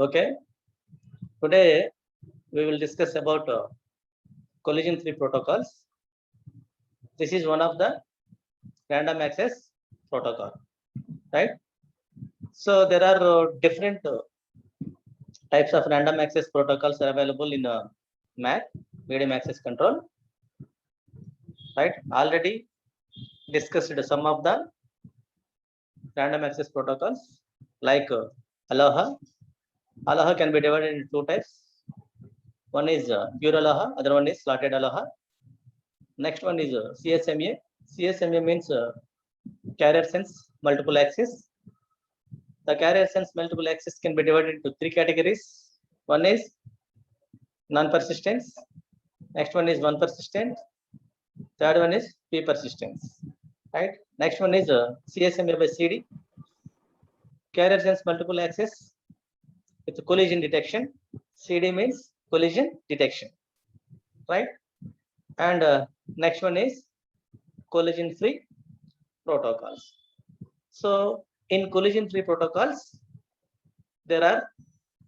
Okay, today we will discuss about collision free protocols. This is one of the random access protocol, right? So there are different types of random access protocols are available in MAC, medium access control, right? Already discussed some of the random access protocols like Aloha. Aloha can be divided into two types. One is pure Aloha, other one is slotted Aloha. Next one is CSMA. CSMA means carrier sense multiple access. The carrier sense multiple access can be divided into three categories. One is non-persistence. Next one is one persistent. Third one is P persistence. Right. Next one is CSMA by CD. Carrier sense multiple access with collision detection. CD means collision detection. Right. And next one is collision free protocols. So in collision free protocols, there are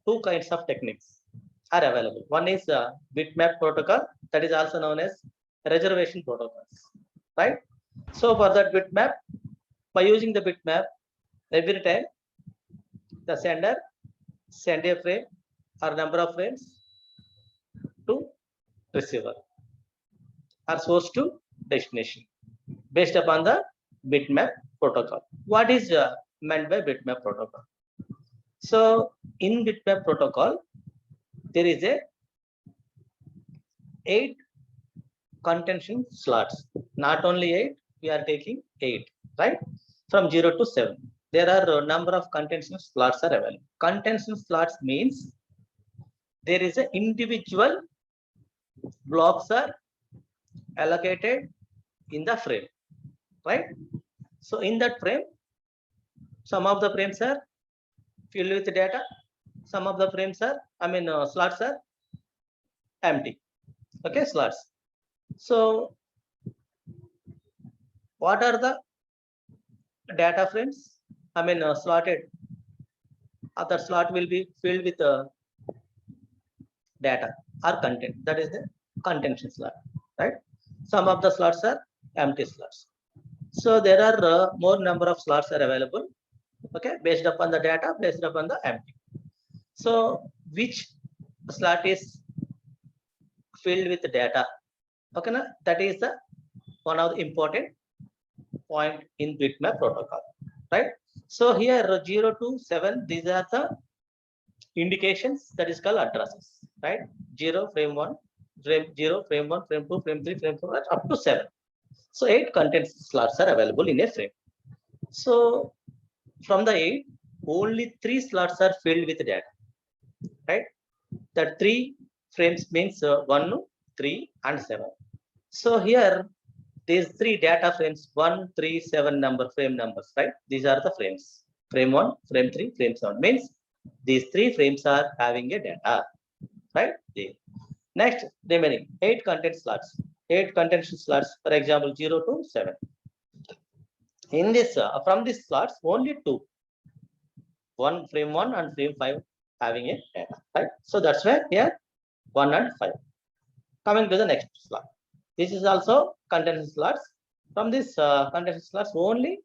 two kinds of techniques are available. One is bitmap protocol, that is also known as reservation protocols, right? So for that bitmap, by using the bitmap, every time the sender send a frame or number of frames to receiver or source to destination based upon the bitmap protocol. What is meant by bitmap protocol? So in bitmap protocol, there is a 8 contention slots. Not only 8, we are taking 8, right? From 0 to 7. There are a number of contention slots are available. Contention slots means there is an individual blocks are allocated in the frame, right? So in that frame, some of the frames are filled with data. Some of the frames are, slots are empty. Okay, slots. So what are the data frames? Slotted. Other slot will be filled with data or content. That is the contention slot, right? Some of the slots are empty slots. So there are more number of slots are available. Okay, based upon the data, based upon the empty. So which slot is filled with data? Okay, na? That is the one of the important point in bitmap protocol, right? So here 0 to 7, these are the indications, that is called addresses, right? 0, frame 1, frame 0, frame 1, frame 2, frame 3, frame 4, up to 7. So 8 content slots are available in a frame. So from the 8, only 3 slots are filled with data, right? That 3 frames means 1, 3, and 7. So here these 3 data frames 1, 3, 7 frame numbers, right? These are the frames. Frame 1, frame 3, frame 7 means these 3 frames are having a data, right? Next, remaining 8 content slots. 8 content slots, for example, 0 to 7. In this, from these slots, only 2. One frame 1 and frame 5 having a data, right? So that's why here 1 and 5. Coming to the next slot. This is also content slots. From this content slots, only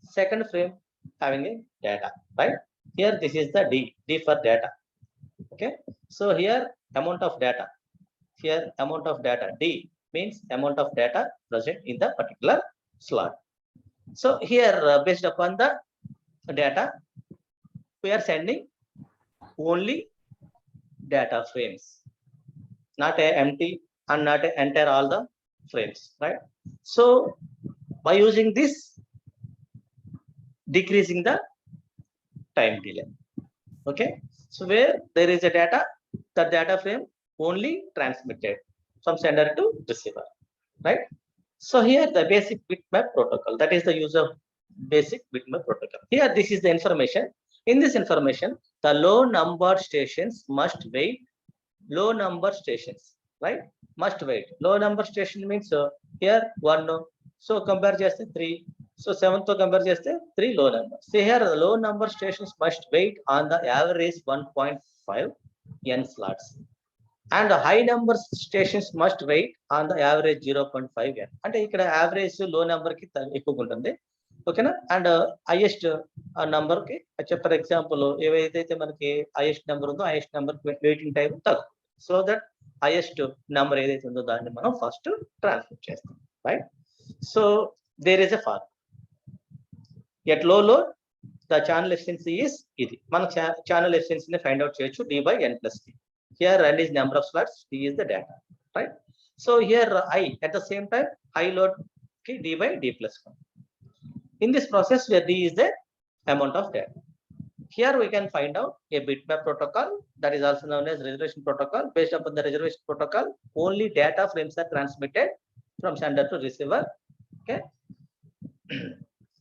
second frame having a data, right? Here this is the D for data. Okay, so here amount of data. Here amount of data. D means amount of data present in the particular slot. So here based upon the data, we are sending only data frames, not a empty and not a entire all the frames, right? So by using this, decreasing the time delay. Okay, so where there is a data, the data frame only transmitted from sender to receiver, right? So here the basic bitmap protocol, that is the use of basic bitmap protocol. Here this is the information. In this information, the low number stations must wait. Low number stations, right? Must wait. Low number station means here 1. So compare just 3. So 7th తో compare చేస్తే 3 low numbers. See here, the low number stations must wait on the average 1.5 n slots, and the high number stations must wait on the average 0.5 n. అంటే ఇక్కడ average లో number కి ఎక్కువగా ఉంటుంది, ఓకేనా. And highest number కి for example ఏవైతే మనకి హైయెస్ట్ నెంబర్ ఉందో హైయెస్ట్ నెంబర్ వెయిటింగ్ టైం తక్కువ. సో దట్ హైయెస్ట్ నెంబర్ ఏదైతే ఉందో దాన్ని మనం ఫస్ట్ ట్రాన్స్ఫర్ చేస్తాం, right. So there is a far at low the channel efficiency is ఇది. మన ఛానల్ ఎఫిషియన్సీని ఫైండ్ అవుట్ చేయొచ్చు d/n+t. Here n is number of slots, t is the data, right. So here I at the same time high load ki d/d+1. In this process where d is the amount of data, here we can find out a bitmap protocol, that is also known as reservation protocol. Based upon the reservation protocol, only data frames are transmitted from sender to receiver. Okay.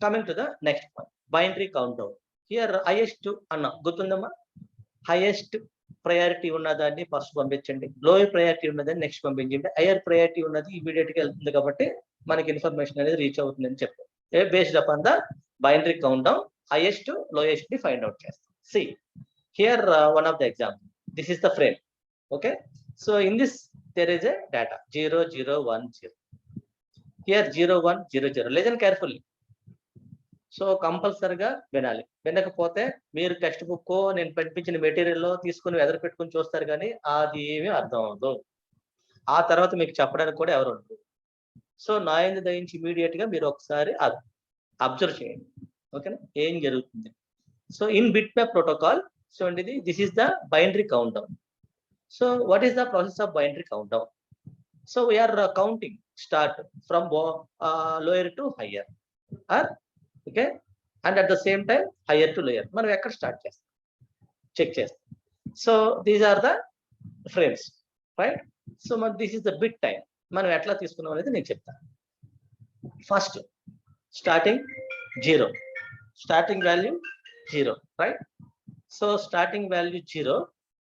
Coming to the next one, binary countdown. Here highest anna gutundama, highest priority ఉన్నదాన్ని first పంపించండి, lower priority ఉన్నదాన్ని next పంపించండి, higher priority ఉన్నది immediate గా వెళ్తుంది కాబట్టి మనకి information అనేది రీచ్ అవుతుందని చెప్పారు. Based upon the binary count down highest lowest ని ఫైండ్ అవుట్ చేస్తాం. See here one of the example, this is the frame. Okay, so in this there is a data 0010. Here 0100. Listen carefully. So కంపల్సరిగా వినాలి, వినకపోతే మీరు text book నేను పంపించిన material తీసుకుని ఎదురు పెట్టుకుని చూస్తారు కానీ అది ఏమీ అర్థం అవ్వదు. ఆ తర్వాత మీకు చెప్పడానికి కూడా ఎవరు ఉండరు. సో నా ఎందు దయించి ఇమీడియట్ గా మీరు ఒకసారి అబ్జర్వ్ చేయండి, ఓకేనా, ఏం జరుగుతుంది. So in bitmap protocol, so అండి this is the binary count down. So what is the process of binary count down? So we are counting start from lower to higher, okay, and at the same time higher to lower. మనం ఎక్కడ start చేస్తాం check చేస్తాం. So these are the frames, right. So మన this is the bit time. మనం ఎట్లా తీసుకున్నాం అనేది నేను చెప్తాను. First starting 0, starting value 0, right. So starting value 0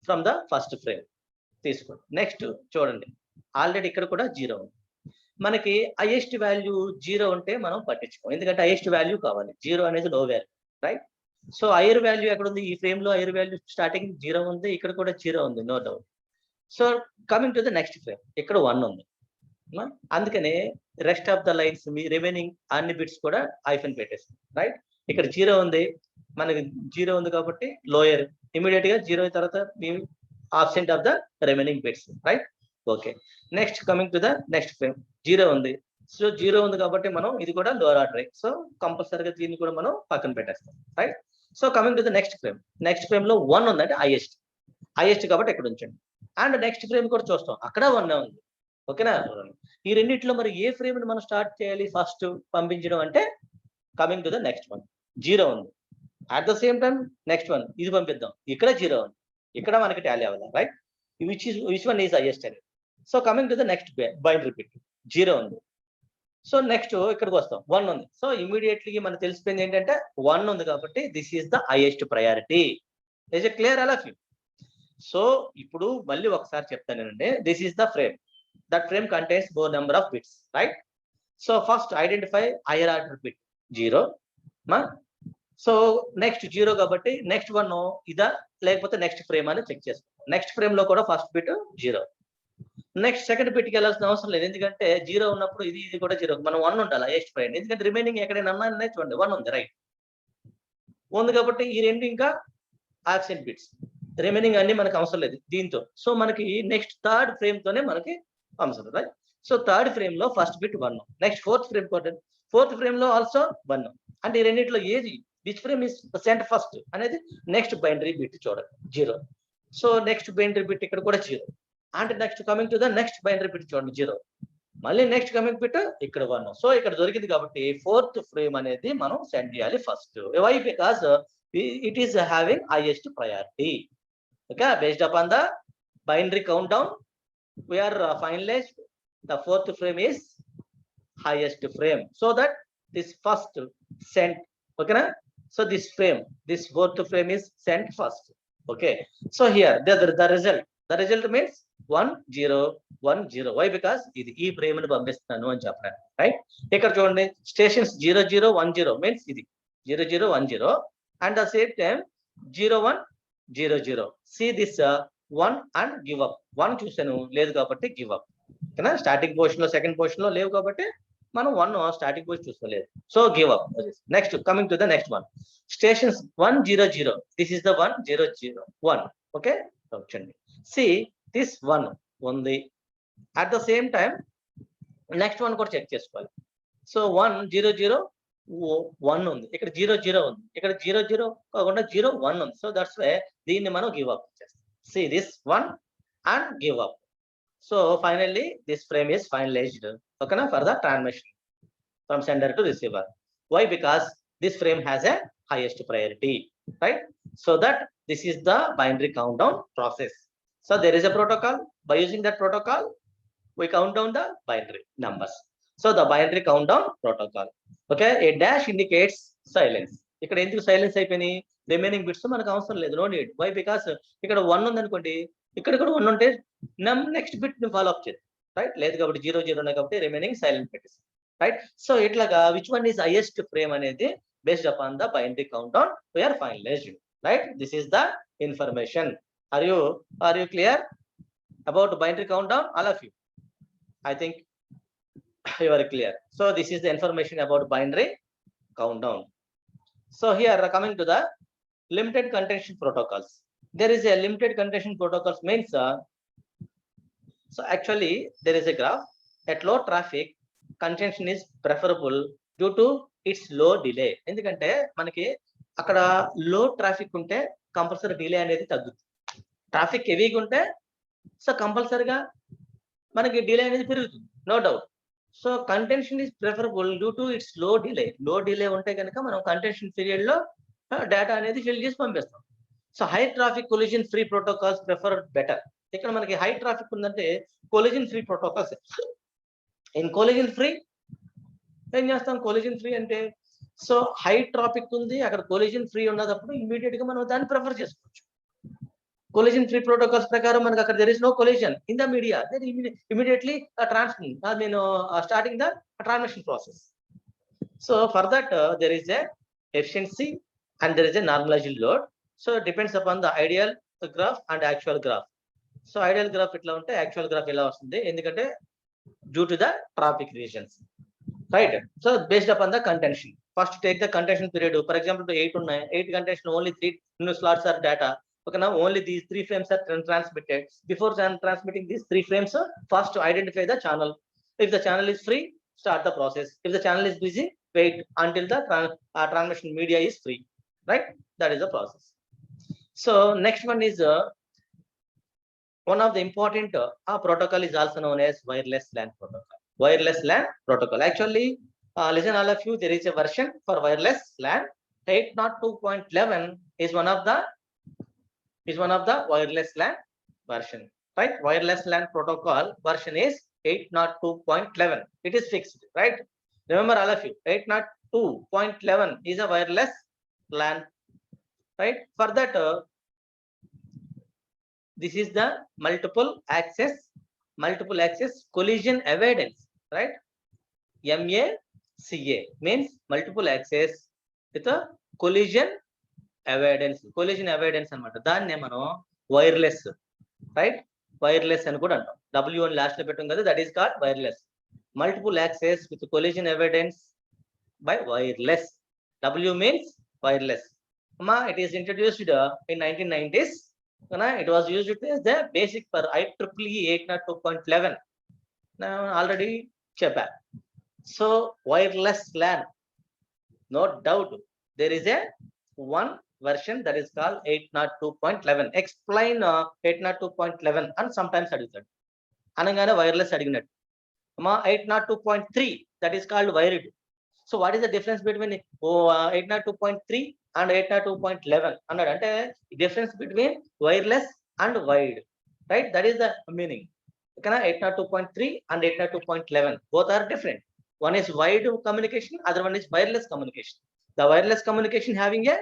from the first frame తీసుకోండి. నెక్స్ట్ చూడండి, ఆల్రెడీ ఇక్కడ కూడా 0 ఉంది. మనకి హైయెస్ట్ వాల్యూ 0 ఉంటే మనం పట్టించుకోం, ఎందుకంటే హైయెస్ట్ వాల్యూ కావాలి. 0 అనేది లో value, right. So hire value ఎక్కడ ఉంది? ఈ ఫ్రేమ్ లో హైయర్ వాల్యూ స్టార్టింగ్ 0 ఉంది, ఇక్కడ కూడా 0 ఉంది, no doubt. So coming to the next frame, ఇక్కడ 1 ఉంది. అందుకనే రెస్ట్ ఆఫ్ ద లైన్స్ మీ రిమైనింగ్ అన్ని బిట్స్ కూడా హైఫన్ పెట్టేస్తాం, రైట్. ఇక్కడ 0 ఉంది, మనకి 0 ఉంది కాబట్టి లోయర్, ఇమీడియట్ గా 0 తర్వాత మీ absent of the remaining bits, right. Okay, next coming to the next frame 0 ఉంది. సో 0 ఉంది కాబట్టి మనం ఇది కూడా లోవర్ ఆర్డర్, సో కంపల్సరీగా దీన్ని కూడా మనం పక్కన పెట్టేస్తాం, right. So coming to the next frame, next frame లో 1 ఉంది, అంటే హైయెస్ట్ కాబట్టి ఇక్కడ ఉంచండి. అండ్ నెక్స్ట్ ఫ్రేమ్ కూడా చూస్తాం, అక్కడ 1 ఉంది, ఓకేనా. ఈ రెండిట్లో మరి ఏ ఫ్రేమ్ ని మనం స్టార్ట్ చేయాలి ఫస్ట్ పంపించడం అంటే, coming to the next one 0 ఉంది, at the same time next one ఇది పంపిద్దాం, ఇక్కడ 0 ఉంది, ఇక్కడ మనకి టాలీ అవ్వాలి, right. Which one is highest అని. So coming to the next binary bit 0 ఉంది. సో నెక్స్ట్ ఇక్కడికి వస్తాం, 1 ఉంది. సో ఇమీడియట్లీ మనకు తెలిసిపోయింది ఏంటంటే 1 ఉంది కాబట్టి this is the highest priority. Is it clear all of you? So ఇప్పుడు మళ్ళీ ఒకసారి చెప్తానండి, this is the frame. That frame contains more number of bits, right. So first identify hire order bit 0. So next 0 కాబట్టి next 1 ఇదా లేకపోతే next frame అని check చేసుకో. Next frame లో కూడా ఫస్ట్ బిట్ 0. నెక్స్ట్ సెకండ్ బిట్కి వెళ్ళాల్సిన అవసరం లేదు, ఎందుకంటే 0 ఉన్నప్పుడు ఇది కూడా 0, మనం 1 ఉండాలి హైయెస్ట్ ఫ్రేమ్, ఎందుకంటే రిమైనింగ్ ఎక్కడైనా అన్నా చూడండి 1 ఉంది, రైట్ ఉంది కాబట్టి ఈ రెండు ఇంకా ఆబ్సెంట్ బిట్స్, రిమైనింగ్ అన్ని మనకు అవసరం లేదు దీంతో. సో మనకి నెక్స్ట్ థర్డ్ ఫ్రేమ్ తోనే మనకి అవసరం, రైట్. సో థర్డ్ ఫ్రేమ్ లో first bit 1, next fourth frame లో ఆల్సో 1. అంటే ఈ రెండింటిలో ఏది which frame is sent first అనేది నెక్స్ట్ బైనరీ బిట్ చూడండి 0. సో నెక్స్ట్ బైనరీ బిట్ ఇక్కడ కూడా 0. And next coming to the next binary bit చూడండి 0. మళ్ళీ నెక్స్ట్ కమింగ్ బిట్ ఇక్కడ 1. సో ఇక్కడ దొరికింది కాబట్టి ఫోర్త్ ఫ్రేమ్ అనేది మనం సెండ్ చేయాలి first. Why? Because it is having highest priority. Okay, based upon the binary count down we are finalized the fourth frame is highest frame, so that this first sent, okay na. So this fourth frame is sent first. Okay, so here the result means 1010. Why? Because ఇది ఈ frame ని పంపిస్తున్నాను అని చెప్పడానికి, right? ఇక్కడ చూడండి, stations 0010 means ఇది 0010 and the same time 0100. See this 1 and give up. 1 చూసాను లేదు కాబట్టి గివ్ అప్. ఓకేనా? స్టార్టింగ్ పొజిషన్ లో సెకండ్ పొజిషన్ లో లేవు కాబట్టి మనం 1 స్టార్టింగ్ పొజిషన్ చూసుకోలేదు. So give up. Next coming to the next one, stations 100. This is the 1001. Okay, చూడండి. See this 1 ఉంది. At the same time next one కూడా చెక్ చేసుకోవాలి. సో 100 ఉంది, ఇక్కడ 00 ఉంది, ఇక్కడ 00 కాకుండా 01 ఉంది. సో దట్స్ వై దీన్ని మనం గివ్ అప్ చేస్తాం. See this 1 and give up. So finally this frame is finalized, okay na, for the transmission from sender to receiver. Why? Because this frame has a highest priority, right? So that this is the binary countdown process. So there is a protocol. By using that protocol we count down the binary numbers. So the binary countdown protocol. Okay, a dash indicates silence. ఇక్కడ ఎందుకు silence అయిపోయినాయి? Remaining bits మనకు అవసరం లేదు, no need. Why? Because ఇక్కడ 1 ఉంది అనుకోండి, ఇక్కడ కూడా 1 ఉంటే నెక్స్ట్ బిట్ ని ఫాలో అప్ చేయాలి, రైట్? లేదు కాబట్టి 00 ఉన్నాయి కాబట్టి రిమైనింగ్ సైలెంట్ పెట్టేసి, రైట్? సో ఇట్లాగా which one is highest frame అనేది based upon the binary count down we are finalized, right? This is the information. Are you clear about binary countdown, all of you? I think you are clear. So this is the information about binary countdown. So here coming to the limited contention protocols. There is a limited contention protocols means so actually there is a graph at low traffic contention is preferable due to its low delay. ఎందుకంటే మనకి అక్కడ లో traffic ఉంటే compulsory delay అనేది తగ్గుతుంది. Traffic హెవీగా ఉంటే so కంపల్సరీగా మనకి డిలే అనేది పెరుగుతుంది, no doubt. So contention is preferable due to its low delay. Low delay ఉంటే కనుక మనం కంటెన్షన్ పీరియడ్ లో డేటా అనేది ఫిల్ చేసి పంపిస్తాం. So high traffic collision free protocols prefer better. ఇక్కడ మనకి హై ట్రాఫిక్ ఉందంటే collision free protocols. In collision free ఏం చేస్తాం? కొలిజన్ ఫ్రీ అంటే సో హై ట్రాఫిక్ ఉంది, అక్కడ కొలిజన్ ఫ్రీ ఉన్నప్పుడు ఇమీడియట్ గా మనం దాన్ని ప్రిఫర్ చేసుకోవచ్చు. collision free protocols prakaram manaku akkada there is no collision in the media, then immediately starting the transmission process. So for that there is a efficiency and there is a normalized load. So it depends upon the ideal graph and actual graph. So ideal graph itla unte actual graph ela vastundi endukante due to the traffic regions, right? So based upon the contention, first take the contention period. For example, to 8 unnai, 8 contention only 3 slots are data. Okay, now only these 3 frames are transmitted. Before transmitting these 3 frames, first to identify the channel. If the channel is free, start the process. If the channel is busy, wait until the transmission media is free, right? That is the process. So next one is one of the important protocol is also known as wireless LAN protocol. Wireless LAN protocol. Actually, listen all of you, there is a version for wireless LAN. 802.11 is one of the wireless LAN version, right? Wireless LAN protocol version is 802.11. It is fixed, right? Remember all of you, 802.11 is a wireless LAN, right? For that, this is the multiple access collision avoidance, right? MACA means multiple access with a collision avoidance అన్నమాట. దాన్నే మనం wireless, right? Wireless అని కూడా అంటాం. W1 last లో పెట్టాం కదా, that is called wireless. Multiple access with collision evidence by wireless. W means wireless. It is introduced in 1990s. It was used as the basic for IEEE 802.11. Already చెప్పా. So wireless LAN, no doubt there is a one version that is called 802.11. Explain 802.11 and sometimes అడుగుతాడు. అనగానే wireless అడిగినట్టు. 802.3 that is called wired. So what is the difference between 802.3 and 802.11 అన్నాడు. అంటే difference between wireless and wired, right? That is the meaning. Okay, 802.3 and 802.11 both are different. One is wired communication, other one is wireless communication. The wireless communication having a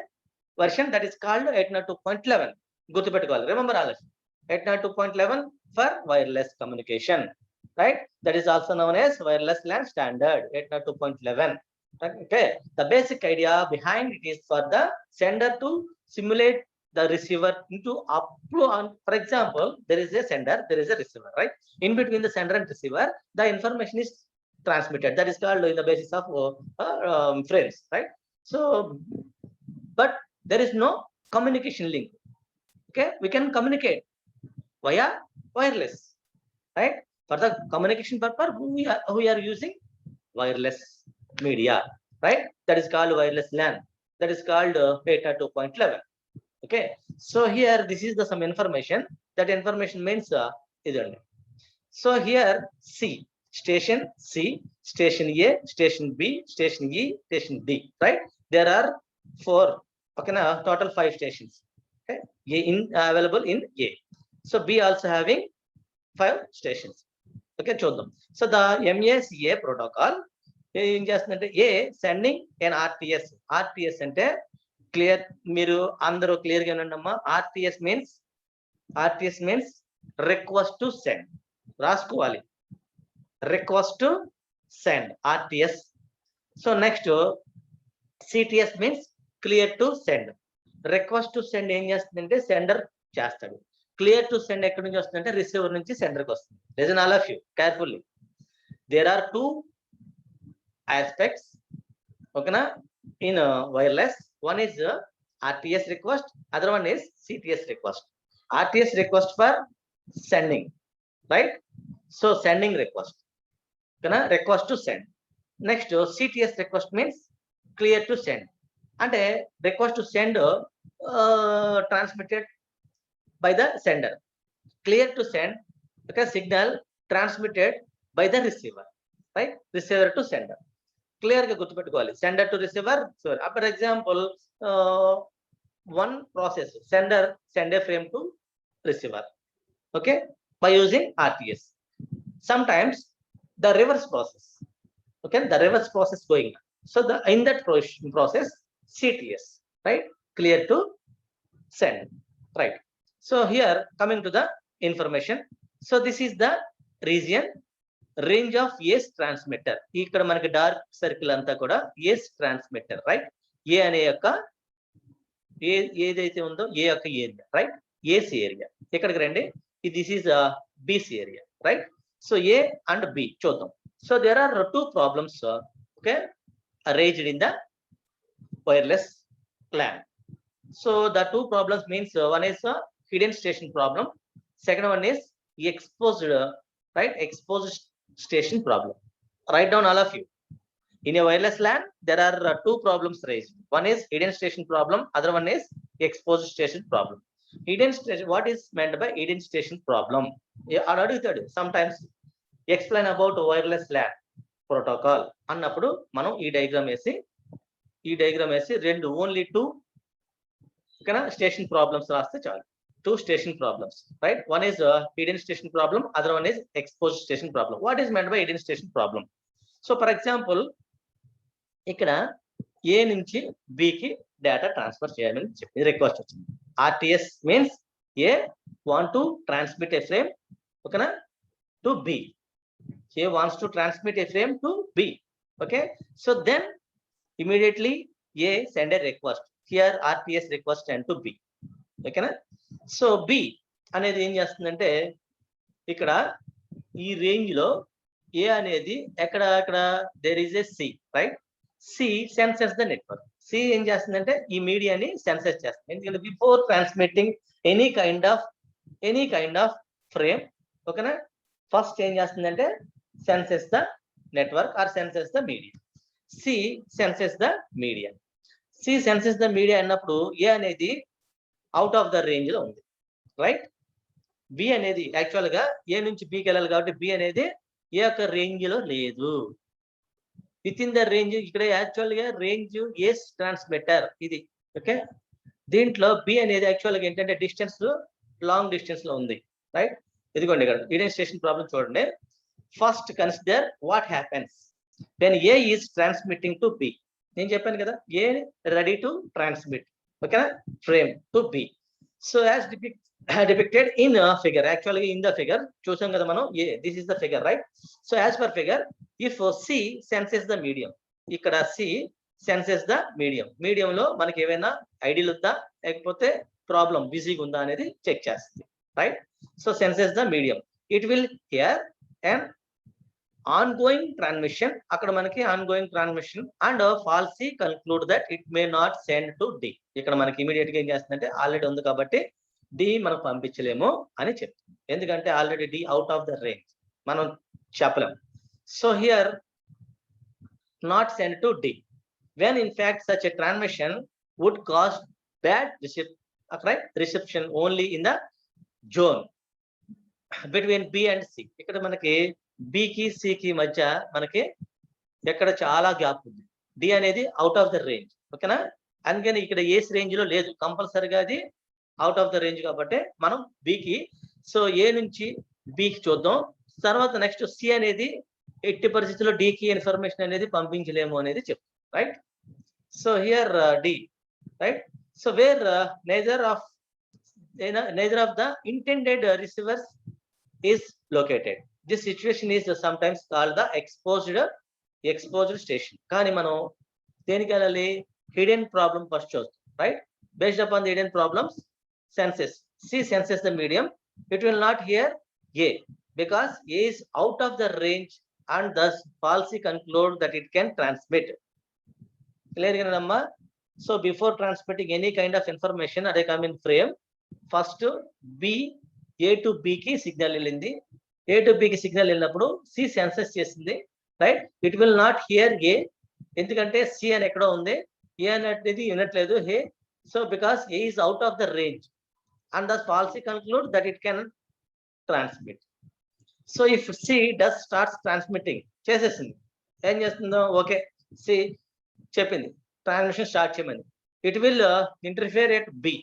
version that is called 802.11. గుర్తుపెట్టుకోవాలి. Remember all of you. 802.11 for wireless communication, right? That is also known as wireless LAN standard 802.11. Okay, the basic idea behind it is for the sender to simulate the receiver into upload. For example, there is a sender, there is a receiver, right? In between the sender and receiver, the information is transmitted. That is called in the basis of frames, right? So, but there is no communication link. Okay, we can communicate via wireless, right? For the communication purpose, we are using wireless media, right? That is called wireless LAN. That is called 802.11. Okay, so here this is the some information. That information means so here C, station C, station A, station B, station E, station D, right? There are 4, okay, now total 5 stations. Okay, available in A. So B also having 5 stations. Okay, చూద్దాం. So the MACA protocol ఏం చేస్తుందంటే ఏ sending and ఆర్టిఎస్ అంటే clear, మీరు అందరూ clear గా ఉండమ్మా. RTS means request to send, రాసుకోవాలి. Request to send, RTS. So next CTS means clear to send. Request to send ఏం చేస్తుందంటే సెండర్ చేస్తాడు. క్లియర్ టు సెండ్ ఎక్కడి నుంచి వస్తుందంటే రిసీవర్ నుంచి సెండర్కి వస్తుంది. Listen all of you carefully. There are 2 aspects, okay na, in wireless. One is RTS request, other one is CTS request. RTS request for sending, right? So sending request, okay na, request to send. Next CTS request means clear to send, and a request to send transmitted by the sender, clear to send because signal transmitted by the receiver, right? Receiver to sender. Clear గా గుర్తుపెట్టుకోవాలి. Sender to receiver. So for example one process, sender send a frame to receiver, okay, by using RTS. Sometimes the reverse process, okay, the reverse process going on. So the in that process CTS, right, clear to send, right? So here coming to the information. So this is the region, range of ACE transmitter. ఇక్కడ మనకి dark circle అంతా కూడా ACE transmitter, right? ఏ అనే యొక్క ఏదైతే ఉందో ఏ యొక్క area, right? AC area. ఇక్కడికి రండి, this is BC area, right? So A and B చూద్దాం. So there are 2 problems, okay, raised in the wireless LAN. So the 2 problems means one is hidden station problem, second one is exposed, right, exposed station problem. Write down all of you. In a wireless LAN, there are 2 problems raised. One is hidden station problem, other one is exposed station problem. Hidden station, what is meant by hidden station problem? Sometimes explain about wireless LAN protocol అన్నప్పుడు మనం ఈ diagram వేసి రెండు only 2 ఓకేనా station problems రాస్తే చాలు. 2 station problems, right? One is hidden station problem, other one is exposed station problem. What is meant by hidden station problem? So for example, ఇక్కడ A నుంచి B కి డేటా ట్రాన్స్ఫర్ చేయాలని చెప్పి request వచ్చింది. RTS means A want to transmit a frame, okay, to B. A wants to transmit a frame to B, okay? So then immediately A send a request. Here RTS request send to B, okay na? So B అనేది ఏం చేస్తుందంటే ఇక్కడ ఈ range లో A అనేది ఎక్కడ there is a C, right? C senses the network. C ఏం చేస్తుందంటే ఈ మీడియాని సెన్సెస్ చేస్తుంది. ఎందుకంటే before transmitting any kind of frame, ఓకేనా, ఫస్ట్ ఏం చేస్తుందంటే senses the network or senses the media. C senses the media. C senses the media అన్నప్పుడు ఏ అనేది అవుట్ ఆఫ్ ద రేంజ్ లో ఉంది, రైట్? బి అనేది యాక్చువల్ గా ఏ నుంచి బికి వెళ్ళాలి కాబట్టి బి అనేది ఏ యొక్క రేంజ్ లో లేదు. విత్ ఇన్ ద రేంజ్, ఇక్కడ యాక్చువల్ గా రేంజ్ ఏస్ ట్రాన్స్మిటర్ ఇది, ఓకే. దీంట్లో బి అనేది యాక్చువల్ గా ఏంటంటే డిస్టెన్స్, లాంగ్ డిస్టెన్స్ లో ఉంది, రైట్? ఇదిగోండి ఇక్కడ హీడెన్ స్టేషన్ ప్రాబ్లం చూడండి. First consider what happens when a is transmitting to be. నేను చెప్పాను కదా, ఏ రెడీ టు ట్రాన్స్మిట్, ఓకేనా, frame to be. So as depicted in a figure, actually in the figure చూసాం కదా మనం, this is the figure, right? So as per figure, if C senses the medium, ఇక్కడ C senses the medium, medium లో మనకి ఏమైనా ideal ఉందా లేకపోతే problem బిజీగా ఉందా అనేది చెక్ చేస్తుంది, right? So senses the medium, it will hear an ongoing transmission, అక్కడ మనకి ongoing transmission and falsely conclude that it may not send to D. ఇక్కడ మనకి ఇమీడియట్ గా ఏం చేస్తుందంటే ఆల్రెడీ ఉంది కాబట్టి డి మనం పంపించలేము అని చెప్తుంది, ఎందుకంటే already D out of the range, మనం చెప్పలేము. So here not send to D, when in fact such a transmission would cause bad reception only in the zone between B and C. ఇక్కడ మనకి బికి సికి మధ్య మనకి ఎక్కడ చాలా గ్యాప్ ఉంది, డి అనేది అవుట్ ఆఫ్ ద రేంజ్, ఓకేనా? అందుకని ఇక్కడ ఏస్ రేంజ్ లో లేదు, కంపల్సరిగా అది అవుట్ ఆఫ్ ద రేంజ్ కాబట్టి మనం బికి, సో ఏ నుంచి బికి చూద్దాం, తర్వాత నెక్స్ట్ సి అనేది ఎట్టి పరిస్థితుల్లో డికి ఇన్ఫర్మేషన్ అనేది పంపించలేము అనేది చెప్తాం, right? So here D, right? So where neither of the intended receivers is located. This situation is sometimes called the exposed station. కానీ మనం దేనికి వెళ్ళాలి? హిడెన్ ప్రాబ్లం ఫస్ట్ చూస్తాం, right? Based upon the hidden problems, senses. C senses the medium, it will not hear A because A is out of the range and thus falsely conclude that it can transmit. Clear ganamma? So before transmitting any kind of information at a common frame, first B A to B కి signal వెళ్ళింది, A to B కి signal వెళ్ళినప్పుడు C senses చేసింది, right? It will not hear A, ఎందుకంటే C అని ఎక్కడో ఉంది, A అనేది వినట్లేదు హే. So because A is out of the range and thus falsely conclude that it can transmit. So if C does starts transmitting, చేసేసింది, ఏం చేస్తుందో ఓకే C చెప్పింది ట్రాన్స్మిషన్ స్టార్ట్ చేయమని, it will interfere at B,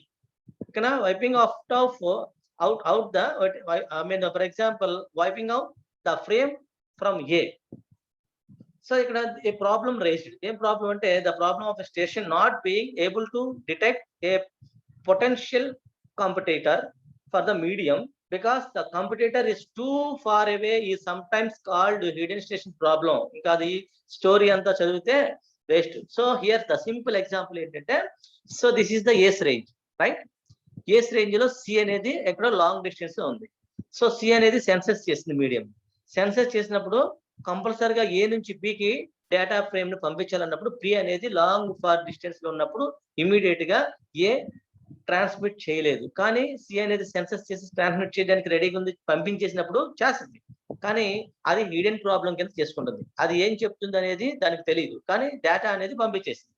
ఓకేనా? Wiping out the, I mean for example wiping out the frame from A. So ikkada a problem raised, em problem ante the problem of a station not being able to detect a potential competitor for the medium because the competitor is too far away is sometimes called hidden station problem. Inka adi story anta chaduvite waste. So here the simple example entante, so this is the S range, right? A's range లో C అనేది ఎక్కడో long distance లో ఉంది. So C అనేది senses చేసింది medium, senses చేసినప్పుడు కంపల్సరిగా A నుంచి బికి డేటా ఫ్రేమ్ ను పంపించాలన్నప్పుడు బి అనేది లాంగ్ ఫార్ డిస్టెన్స్ లో ఉన్నప్పుడు ఇమీడియట్ గా ఏ ట్రాన్స్మిట్ చేయలేదు, కానీ సి అనేది సెన్సెస్ చేసి ట్రాన్స్మిట్ చేయడానికి రెడీగా ఉంది, పంపించేసినప్పుడు చేస్తుంది, కానీ అది హిడెన్ ప్రాబ్లం కింద చేసుకుంటుంది. అది ఏం చెప్తుంది అనేది దానికి తెలియదు, కానీ డేటా అనేది పంపించేసింది,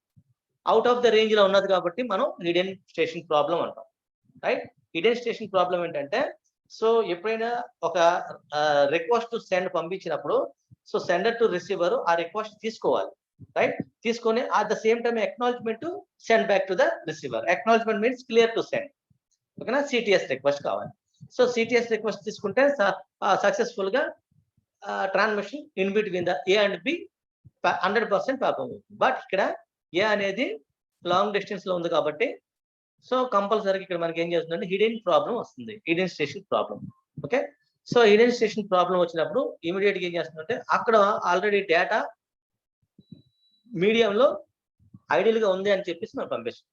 అవుట్ ఆఫ్ ద రేంజ్ లో ఉన్నది కాబట్టి మనం హిడెన్ స్టేషన్ ప్రాబ్లం అంటాం, రైట్? హిడెన్ స్టేషన్ ప్రాబ్లం ఏంటంటే, సో ఎప్పుడైనా ఒక రిక్వెస్ట్ టు సెండ్ పంపించినప్పుడు, సో సెండర్ టు రిసీవర్ ఆ రిక్వెస్ట్ తీసుకోవాలి, రైట్? తీసుకొని at the same time acknowledgement to send back to the receiver. Acknowledgement means clear to send, ఓకేనా? CTS request కావాలి. So CTS request తీసుకుంటే successful గా transmission in between the A and B 100% perform అవుతుంది. But ఇక్కడ ఏ అనేది long distance లో ఉంది కాబట్టి సో కంపల్సరీ ఇక్కడ మనకి ఏం చేస్తుందంటే హిడెన్ ప్రాబ్లం వస్తుంది, hidden station problem, okay? So hidden station problem వచ్చినప్పుడు ఇమీడియట్ గా ఏం చేస్తుందంటే అక్కడ ఆల్రెడీ డేటా మీడియంలో ఐడియల్ గా ఉంది అని చెప్పేసి మనం పంపిస్తాం,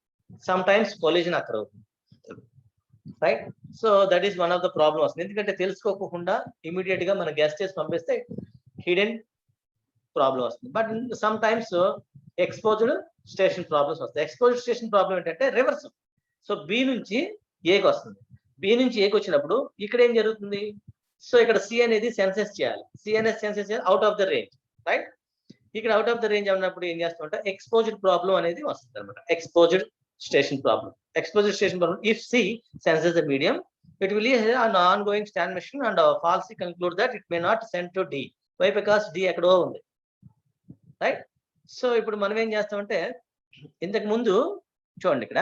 సమ్ టైమ్స్ కొలిజన్ అక్కడ అవుతుంది, right? So that is one of the problem వస్తుంది, ఎందుకంటే తెలుసుకోకుండా ఇమీడియట్ గా మనం గెస్ చేసి పంపిస్తే హిడెన్ ప్రాబ్లం వస్తుంది. But some times exposed station problems వస్తాయి. ఎక్స్పోజ్డ్ స్టేషన్ ప్రాబ్లం ఏంటంటే రివర్స్, సో బి నుంచి ఏకి వస్తుంది, బి నుంచి ఏకి వచ్చినప్పుడు ఇక్కడ ఏం జరుగుతుంది, సో ఇక్కడ సి అనేది సెన్సెస్ చేయాలి, సి అనేది సెన్సెస్ చేయాలి out of the range, right? ఇక్కడ అవుట్ ఆఫ్ ద రేంజ్ అన్నప్పుడు ఏం చేస్తామంటే ఎక్స్పోజ్డ్ ప్రాబ్లం అనేది వస్తుంది అనమాట, exposed station problem. Exposed station problem, if C senses the medium it will an ongoing transmission and falsely conclude that it may not send to D. Why? Because D ఎక్కడో ఉంది, right? So ఇప్పుడు మనం ఏం చేస్తామంటే ఇంతకు ముందు చూడండి, ఇక్కడ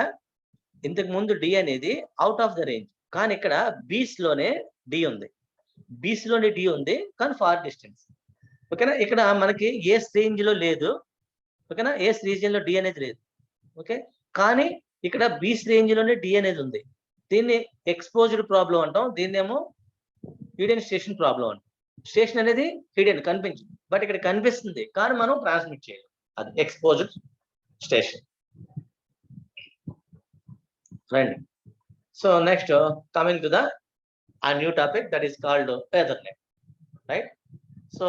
ఇంతకు ముందు డి అనేది అవుట్ ఆఫ్ ద రేంజ్, కానీ ఇక్కడ బీస్ లోనే డి ఉంది, బీస్ లోనే డి ఉంది కానీ ఫార్ డిస్టెన్స్, ఓకేనా? ఇక్కడ మనకి ఏస్ రేంజ్ లో లేదు, ఓకేనా? ఏస్ రీజియన్ లో డి అనేది లేదు, ఓకే? కానీ ఇక్కడ బీస్ రేంజ్ లోనే డి అనేది ఉంది, దీన్ని ఎక్స్పోజ్డ్ ప్రాబ్లం అంటాం, దీన్నేమో హిడెన్ స్టేషన్ ప్రాబ్లం అంటాం. స్టేషన్ అనేది హిడెన్ కనిపించదు, బట్ ఇక్కడ కనిపిస్తుంది కానీ మనం ట్రాన్స్మిట్ చేయాలి, అది ఎక్స్పోజ్డ్ స్టేషన్. రండి. So next coming to the a new topic that is called Ethernet, right? So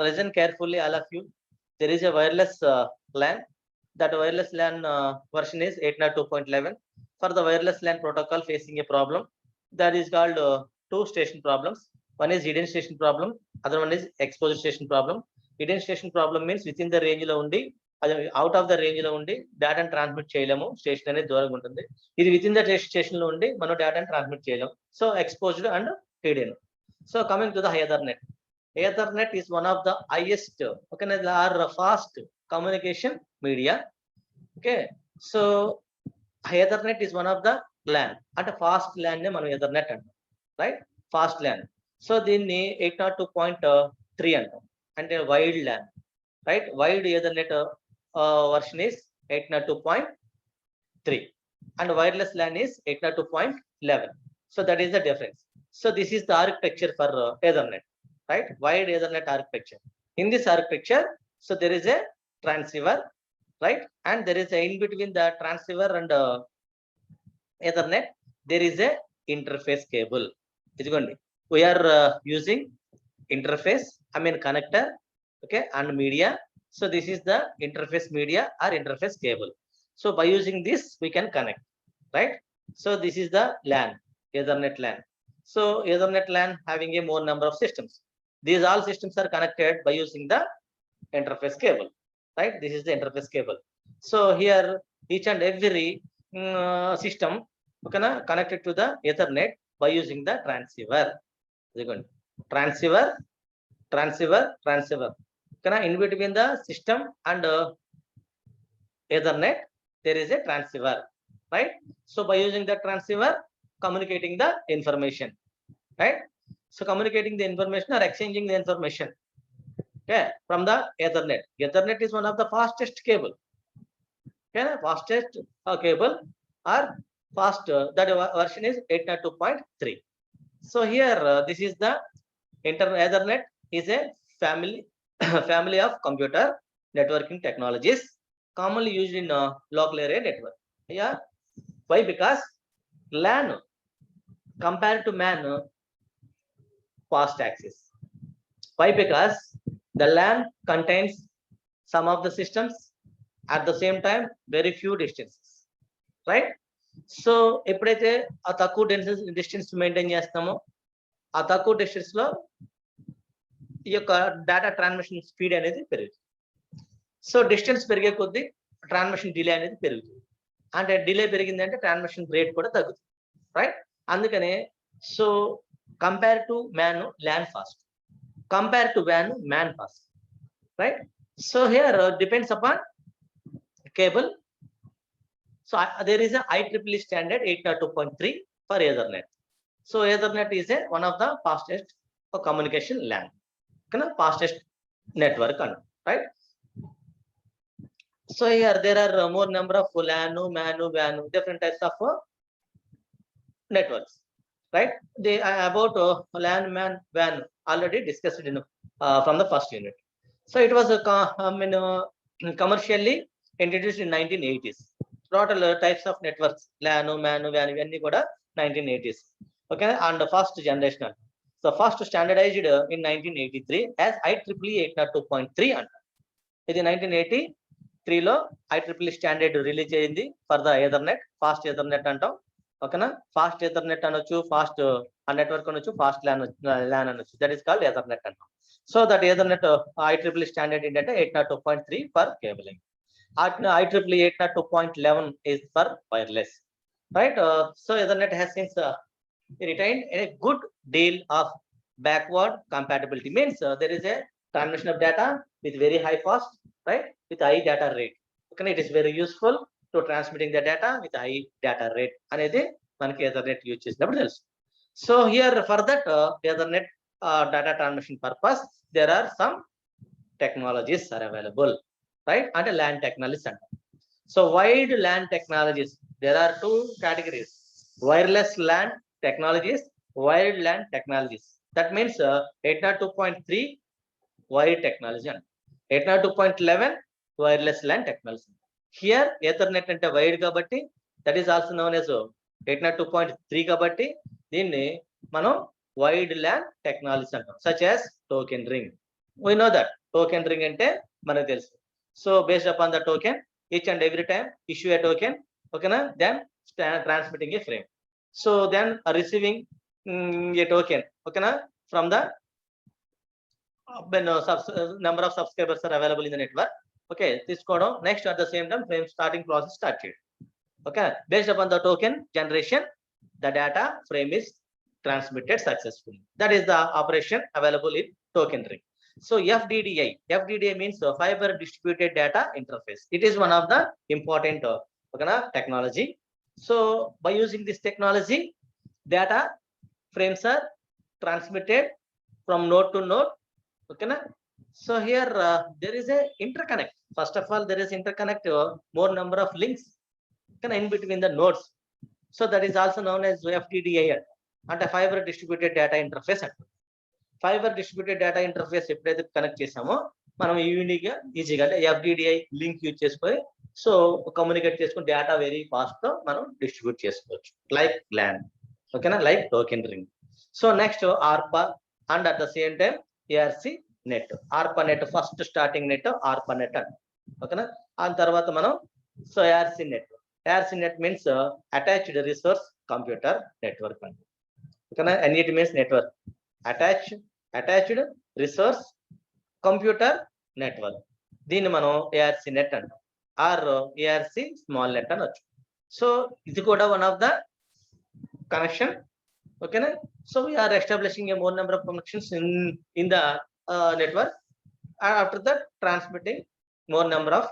listen carefully, all of you. There is a wireless LAN. That wireless LAN version is 802.11. For the wireless LAN protocol facing a problem that is called two station problems. One is hidden station problem, other one is exposed station problem. Hidden station problem means within the range lo undi, out of the range లో ఉండి డేటాను transmit చేయలేము, station అనేది దూరంగా ఉంటుంది. ఇది with in the station లో ఉండి మనం డేటాను ట్రాన్స్మిట్ చేయలేము. So exposed and hidden. So coming to the ethernet. Ethernet is one of the highest or fast communication media. Okay, so ethernet is one of the LAN, అంటే fast LAN నే మనం Ethernet అంటాం, right? Fast LAN. So దీన్ని 802.3 అంటాం, అంటే wide LAN, right? Wide ethernet version is 802.3 and wireless LAN is 802.11. So that is the difference. So this is the architecture for Ethernet, right? Wide Ethernet architecture. In this architecture, so there is a transceiver, right? And there is a in between the transceiver and Ethernet, there is a interface cable. We are using interface, connector, okay, and media. So this is the interface media or interface cable. So by using this we can connect, right? So this is the LAN, Ethernet LAN. So Ethernet LAN having a more number of systems. These all systems are connected by using the interface cable, right? This is the interface cable. So here each and every system connected to the Ethernet by using the transceiver. Transceiver, transceiver, transceiver. In between the system and Ethernet there is a transceiver, right? So by using the transceiver, communicating the information, right? So communicating the information or exchanging the information, okay, from the Ethernet. Ethernet is one of the fastest cable, okay, fastest cable or fast, that version is 802.3. So here this is the Ethernet is a family of computer networking technologies commonly used in local area network. Yeah, why? Because LAN compared to MAN fast access. Why? Because the LAN contains some of the systems at the same time very few distances, right? So ఎప్పుడైతే ఆ తక్కువ distance maintain చేస్తామో ఆ తక్కువ distance లో ఈ యొక్క data transmission speed అనేది పెరుగుతుంది. సో డిస్టెన్స్ పెరిగే కొద్దీ ట్రాన్స్మిషన్ డిలే అనేది పెరుగుతుంది, అంటే డిలే పెరిగిందంటే ట్రాన్స్మిషన్ రేట్ కూడా తగ్గుతుంది, రైట్? అందుకనే so compare to MAN LAN fast, compare to వ్యాన్ MAN fast, right? So here depends upon cable. So there is a IEEE standard 802.3 for Ethernet. So Ethernet is one of the fastest communication LAN, fastest network, right? So here there are more number of LAN, MAN, WAN, different types of networks, right? They about LAN, MAN, WAN already discussed in from the first unit. So it was commercially introduced in 1980s. Total types of networks, LAN, MAN, WAN, ఇవన్నీ కూడా 1980s, okay, and the first generational. So first standardized in 1983 as IEEE 802.3 అంటారు. ఇది 1983 లో IEEE standard release అయింది for the Ethernet, fast Ethernet అంటాం, ఓకేనా? Fast Ethernet అనొచ్చు, fast network అనొచ్చు, ఫాస్ట్ ల్యాన్ అనొచ్చు, దట్ ఈస్ కాల్డ్ ఎథర్నెట్ అంటాం. So that Ethernet IEEE standard ఏంటంటే 802.3 for cabling. IEEE 802.11 is for wireless, right? So Ethernet has since retained a good deal of backward compatibility. Means there is a transmission of data with very high fast, right, with high data rate. Okay, it is very useful to transmitting the data with high data rate అనేది మనకి Ethernet use చేసినప్పుడు తెలుసు. So here for that Ethernet data transmission purpose there are some technologies are available, right? And LAN technologies అంటారు. So wide LAN technologies, there are two categories. wireless LAN technologies, wired LAN technologies. That means 802.3 wired technology and 802.11 wireless LAN technology. Here Ethernet ante wired kabatti, that is also known as 802.3 kabatti దీన్ని మనం wide LAN technologies అంటాం, such as token ring. We know that token ring అంటే మనకు తెలుసు. So based upon the token, each and every time issue a token, okay na, then transmitting a frame. So then receiving a token, okay na, from the when number of subscribers are available in the network. Okay, తీసుకోవడం, next at the same time frame starting process start చేయడం. Okay, based upon the token generation, the data frame is transmitted successfully. That is the operation available in token ring. So FDDI means fiber distributed data interface. It is one of the important technology. So by using this technology, data frames are transmitted from node to node. Okay na? So here there is a interconnect. First of all, there is interconnect, more number of links in between the nodes. So that is also known as FDDI and a fiber distributed data interface. Fibre distributed data interface ఎప్పుడైతే connect చేసామో మనం ఈజీగా అంటే FDDI link use చేసుకొని so communicate చేసుకుని data very fast తో మనం distribute చేసుకోవచ్చు, లైక్ LAN. ఓకేనా, like token ring. So next ARPA and at the same time ARC net. ARPA net first starting net ARPA net అంట. ఓకేనా, ఆ తర్వాత మనం so ARC net means attached resource computer network అంట. ఓకేనా, NET means network, attached resource computer network. దీన్ని మనం ARC net అంటాం, ఆర్ ARC స్మాల్ నెట్ అనొచ్చు. సో ఇది కూడా వన్ ఆఫ్ ద కనెక్షన్. ఓకేనా, so we are establishing a more number of connections in the network. After that transmitting more number of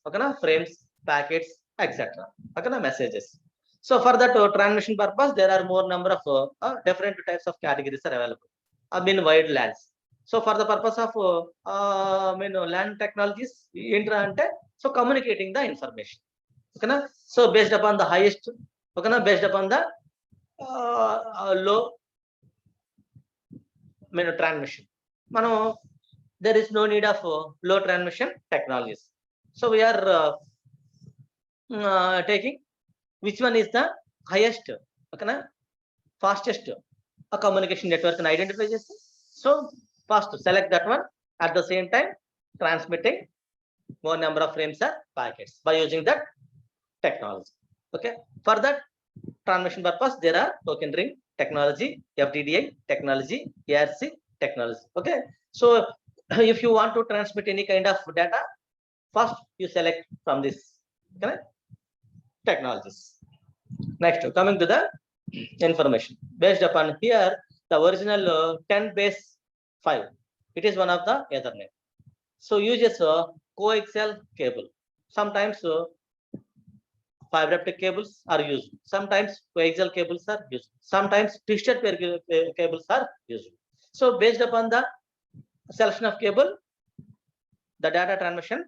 ఓకేనా frames, packets, etc. ఓకేనా, messages. So for that transmission purpose, there are more number of different types of categories are available. In wide LANs. So for the purpose of LAN technologies, so communicating the information. Okay, so based upon the highest, okay, based upon the low transmission. There is no need of low transmission technologies. So we are taking which one is the highest, okay, fastest communication network and identify చేస్తే so first select that one, at the same time transmitting more number of frames or packets by using that technology. Okay, for that transmission purpose there are token ring technology, FDDI technology, ARC technology. Okay, so if you want to transmit any kind of data, first you select from this, okay, technologies. Next, coming to the information based upon here, the original 10/5, it is one of the Ethernet. So uses coaxial cable. Sometimes fiber optic cables are used, sometimes coaxial cables are used, sometimes twisted pair cables are used. So based upon the selection of cable, the data transmission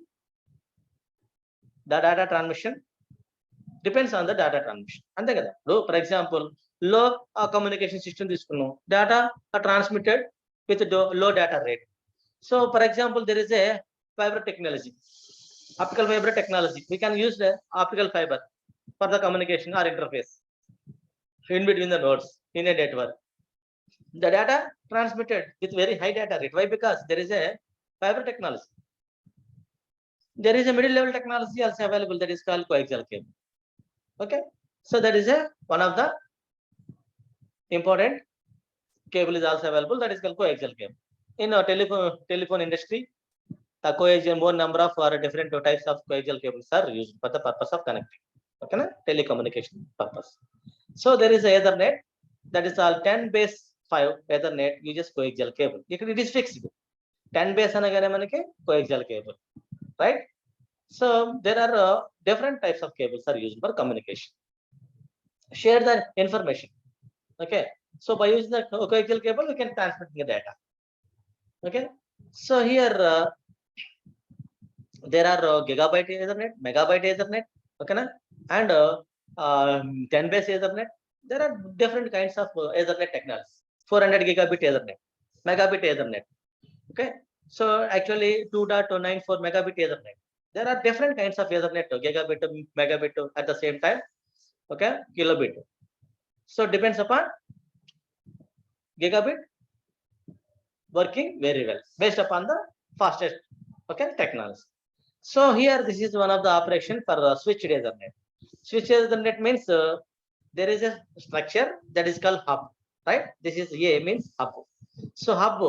depends on the data transmission. అంతే కదా. For example, low communication system తీసుకున్నాం, data are transmitted with low data rate. So for example, there is a fiber technology, optical fiber technology. We can use the optical fiber for the communication or interface in between the nodes in a network. The data transmitted with very high data rate. Why? Because there is a fiber technology. There is a middle level technology also available, that is called coaxial cable. Okay, so that is one of the important cable is also available, that is called coaxial cable. In a telephone industry, the coaxial, more number of different types of coaxial cables are used for the purpose of connecting, okay, telecommunication purpose. So there is a Ethernet, that is all 10/5 Ethernet uses coaxial cable. It is fixed 10 base అనగానే మనకి coaxial cable, right? So there are different types of cables are used for communication, share the information. Okay, so by using the coaxial cable we can transmit the data. Okay, so here there are gigabyte Ethernet, megabyte Ethernet, okay na, and 10 base Ethernet, There are different kinds of Ethernet technologies. 400 gigabit Ethernet, megabit Ethernet. Okay, so actually 2.294 megabit Ethernet. There are different kinds of Ethernet, gigabit, megabit at the same time. Okay, kilobit. So depends upon gigabit working very well based upon the fastest technology. So here this is one of the operation for switched Ethernet. Switched Ethernet means there is a structure that is called hub, right? This is A means hub. So hub.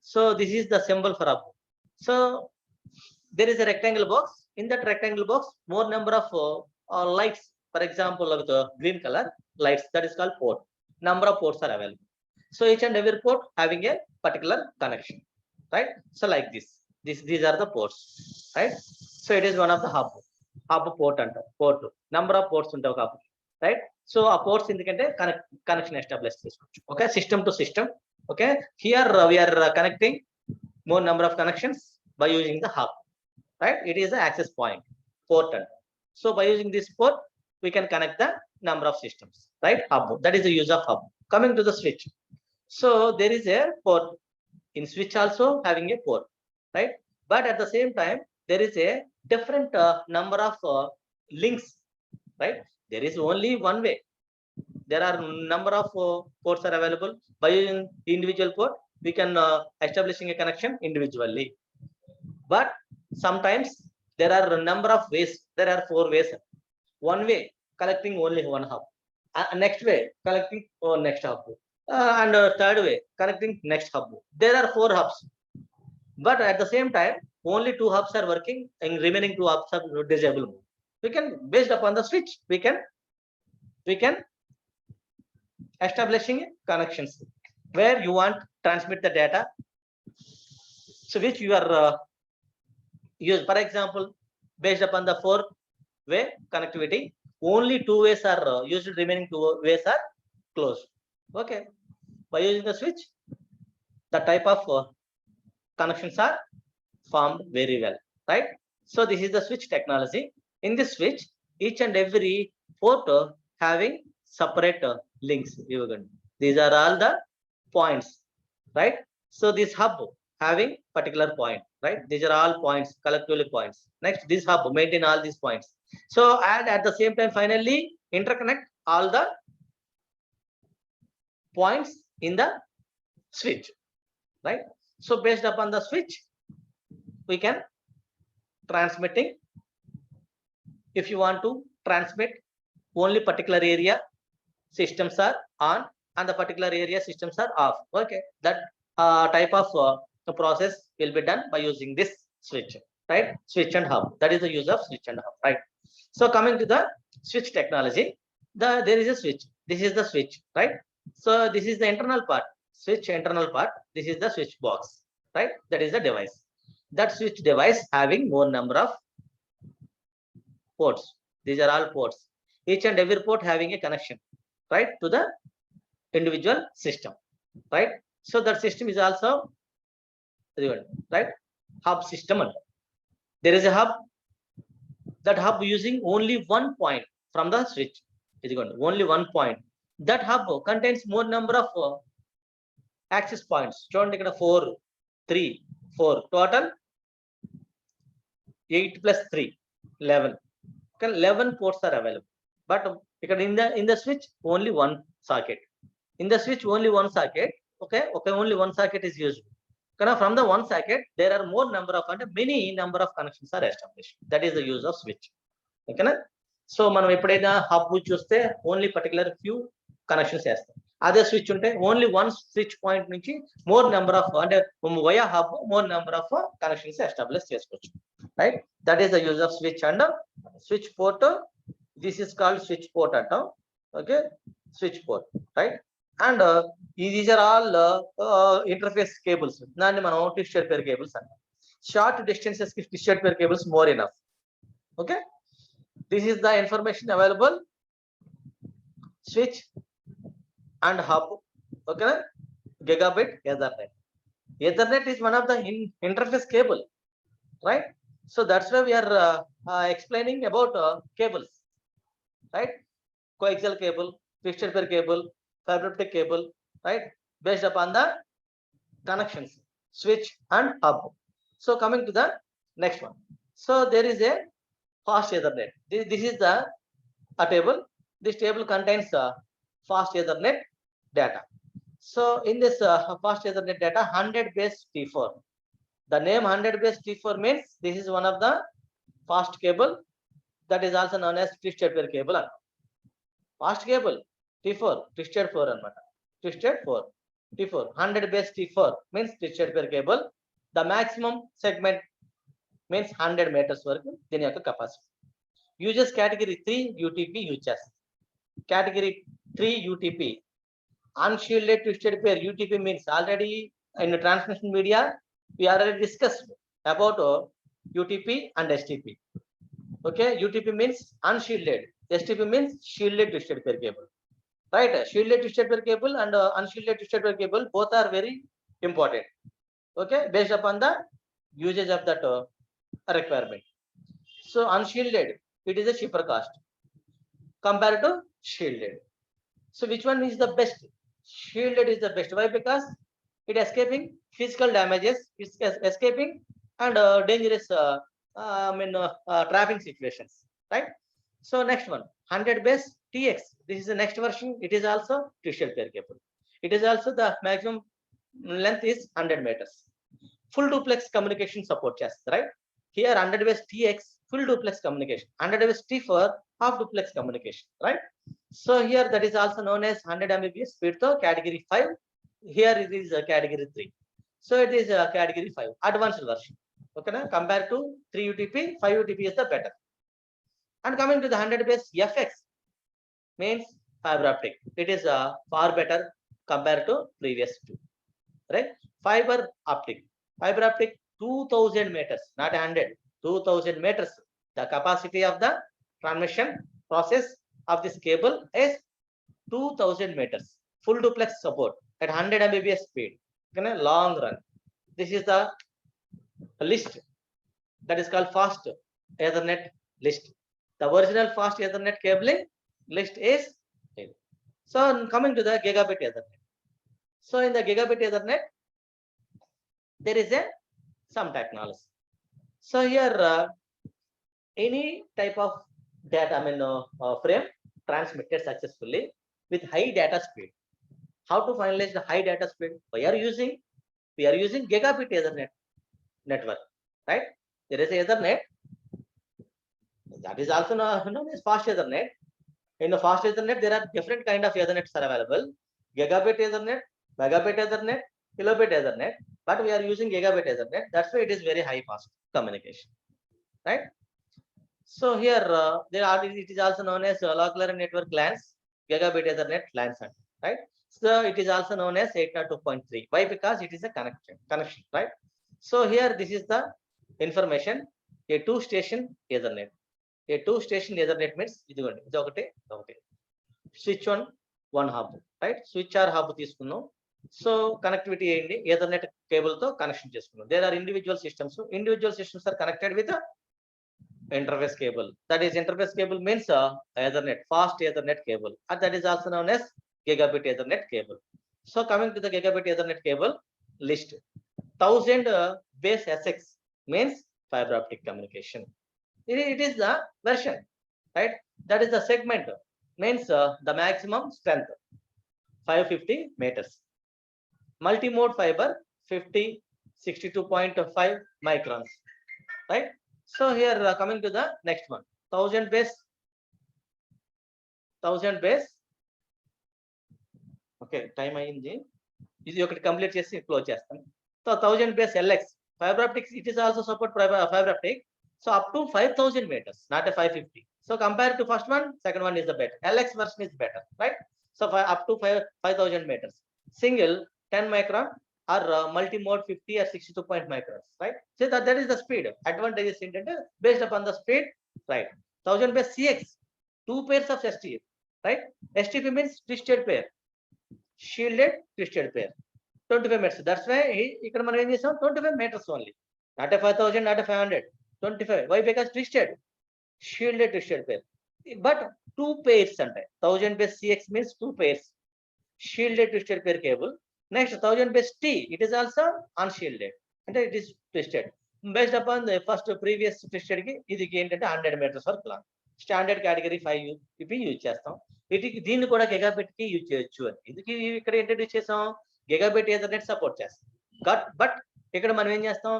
So this is the symbol for hub. So there is a rectangle box. In that rectangle box, more number of lights. For example, of the green color lights, that is called port. Number of ports are available. So each and every port having a particular connection, right? So like this, these are the ports, right? So it is one of the hub port and port number of ports ఉంటావు కాబట్టి, right? So a ports ఎందుకంటే connection establish చేసుకోవచ్చు. Okay, system to system. Okay, here we are connecting more number of connections by using the hub, right? It is the access point port. So by using this port, we can connect the number of systems, right? Hub, that is the use of hub. Coming to the switch. So there is a port in switch also having a port, right? But at the same time, there is a different number of links, right? There is only one way. There are number of ports are available. By using individual port, we can establishing a connection individually. But sometimes there are a number of ways. There are 4 ways. One way collecting only one hub. Next way collecting next hub. And third way connecting next hub. There are 4 hubs, but at the same time only 2 hubs are working and remaining 2 hubs are disabled. We can, based upon the switch, we can establishing connections where you want transmit the data, so which you are use. For example, based upon the 4-way connectivity, only 2 ways are used, remaining 2 ways are closed. Okay, by using the switch, the type of connections are formed very well, right? So this is the switch technology. In this switch, each and every port having separate links. These are all the points, right? So this hub having particular point, right? These are all points, collectively points. Next, this hub maintain all these points. So and at the same time, finally interconnect all the points in the switch, right? So based upon the switch, we can transmitting. If you want to transmit only particular area, systems are on, and the particular area systems are off. Okay, that type of process will be done by using this switch, right? Switch and hub, that is the use of switch and hub, right? So coming to the switch technology, there is a switch. This is the switch, right? So this is the internal part, switch internal part. This is the switch box, right? That is the device. That switch device having more number of ports. These are all ports. Each and every port having a connection, right, to the individual system, right? So that system is also, right, hub system. There is a hub. That hub using only one point from the switch. Only one point. That hub contains more number of access points. 4, 3, 4 total. 8 plus 3, 11. 11 ports are available. But in the switch only one socket. In the switch only one socket. Okay, only one socket is used. From the one socket, there are more number of many number of connections are established. That is the use of switch. Okay, so మనం ఎప్పుడైనా hub చూస్తే only particular few connections చేస్తాం. అదే switch ఉంటే only one switch point నుంచి more number of via hub more number of connections establish చేసుకోవచ్చు, right? That is the use of switch and switch port. This is called switch port అంటాం. Okay, switch port, right? And these are all interface cables. దాన్ని మనం twisted pair cables అంటాం. Short distances కి twisted pair cables more enough. Okay, this is the information available. Switch and hub. Okay, gigabit Ethernet. Ethernet is one of the interface cable, right? So that's why we are explaining about cables, right? Coaxial cable, twisted pair cable, fiber optic cable, right? Based upon the connections, switch and hub. So coming to the next one. So there is a fast Ethernet. This is the a table. This table contains fast Ethernet data. So in this fast Ethernet data, 100 base T4. The name 100 base T4 means this is one of the fast cable, that is also known as twisted pair cable. Fast cable T4, twisted 4 anamata. Twisted 4, T4, 100 base T4 means twisted pair cable. The maximum segment means 100 meters వరకు దీని యొక్క capacity. Uses category 3 UTP uses. Category 3 UTP, unshielded twisted pair. UTP means already in the transmission media we already discussed about UTP and STP. Okay, UTP means unshielded, STP means shielded twisted pair cable, right? Shielded twisted pair cable and unshielded twisted pair cable both are very important. Okay, based upon the usage of that requirement. So unshielded, it is a cheaper cost compared to shielded. So which one is the best? Shielded is the best. Why? Because it escaping physical damages, it's escaping and dangerous trapping situations, right? So next one, 100 base TX. This is the next version. It is also twisted pair cable. It is also the maximum length is 100 meters. Full duplex communication support chest, right? Here 100 base TX, full duplex communication. 100 base T4, half duplex communication, right? So here that is also known as 100 Mbps speed to category 5. Here it is category 3. So it is category 5, advanced version. Okay, na? Compared to 3 UTP, 5 UTP is the better. And coming to the 100 base FX means fiber optic. It is far better compared to previous two, right? Fiber optic 2000 meters, not 100, 2000 meters. The capacity of the transmission process of this cable is 2000 meters. Full duplex support at 100 Mbps speed. In a long run, this is the list that is called fast Ethernet list. The original fast Ethernet cabling list is here. So coming to the gigabit Ethernet. So in the gigabit Ethernet, there is some technology. So here any type of data frame transmitted successfully with high data speed. How to finalize the high data speed? We are using gigabit Ethernet network, right? There is Ethernet that is also known as fast Ethernet. In the fast Ethernet, there are different kind of Ethernets are available: gigabit Ethernet, megabit Ethernet, kilobit Ethernet. But we are using gigabit Ethernet. That's why it is very high fast communication, right? So here it is also known as local network LANs, gigabit Ethernet LANs, right? So it is also known as 802.3. Why? Because it is a connection, right? So here this is the information. A two-station Ethernet. A two-station Ethernet means switch one hub, right? Switch or hub తీసుకున్నాం. So connectivity అయ్యింది, Ethernet cable తో connection చేసుకున్నాం. There are individual systems. Individual systems are connected with a interface cable. That is, interface cable means Ethernet, fast Ethernet cable, and that is also known as gigabit Ethernet cable. So coming to the gigabit Ethernet cable list, 1000 base SX means fiber optic communication. It is the version, right? That is the segment means the maximum strength 550 meters. Multi-mode fiber 62.5 microns, right? So here coming to the next one, 1000 base. Okay, time అయింది, ఇది ఒకటి complete చేసి close చేస్తాను. So 1000 base LX fiber optics, it is also support fiber optic. So up to 5000 meters, not a 550. So compared to first one, second one is the better. LX version is better, right? So up to 5000 meters. Single 10 micron or multi-mode 50 or 62 microns, right? So that is the speed. Advantage is intended based upon the speed, right? 1000 base CX, 2 pairs of STP, right? STP means twisted pair, shielded twisted pair, 25 meters. That's why ఇక్కడ మనం ఏం చేసాం, 25 meters only, not a 5000, not a 500, 25. Why? Because twisted, shielded twisted pair. But 2 pairs ఉంటాయి. 1000 base CX means 2 pairs. Shielded twisted pair cable. Next 1000 base T, it is also unshielded. అంటే it is twisted. Based upon the first previous twisted కి ఇది ఏంటంటే 100 meters వరకు long. Standard category 5 ఇవి use చేస్తాం. వీటికి దీన్ని కూడా గిగాబిట్ కి యూజ్ చేయొచ్చు అని. ఇది ఇక్కడ ఇంట్రడ్యూస్ చేసాం, గిగాబిట్ ఎథర్నెట్ సపోర్ట్ చేస్తాం. బట్ ఇక్కడ మనం ఏం చేస్తాం,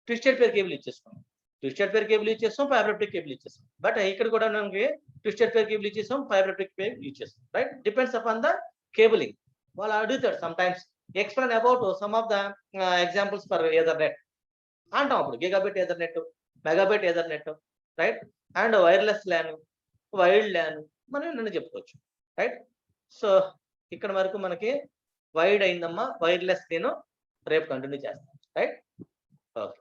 ట్విస్టెడ్ పేర్ కేబుల్ యూజ్ చేసుకుంటాం. ట్విస్టెడ్ పేర్ కేబుల్ యూజ్ చేస్తాం, ఫైబర్ ఆప్టిక్ కేబుల్ యూజ్ చేస్తాం. బట్ ఇక్కడ కూడా మనకి ట్విస్టెడ్ పేర్ కేబుల్ యూజ్ చేస్తాం, ఫైబర్ ఆప్టిక్ కేబుల్ యూజ్ చేస్తాం. Right, depends upon the cabling. వాళ్ళు అడుగుతాడు sometimes explain about some of the examples for ethernet అంటాం. అప్పుడు gigabit ethernet, megabit ethernet, right, and wireless LAN, wild LAN మనం నన్ను చెప్పుకోవచ్చు. Right, so ఇక్కడ వరకు మనకి వైడ్ అయిందమ్మా. వైర్లెస్ నేను రేపు కంటిన్యూ చేస్తాను. Right, okay.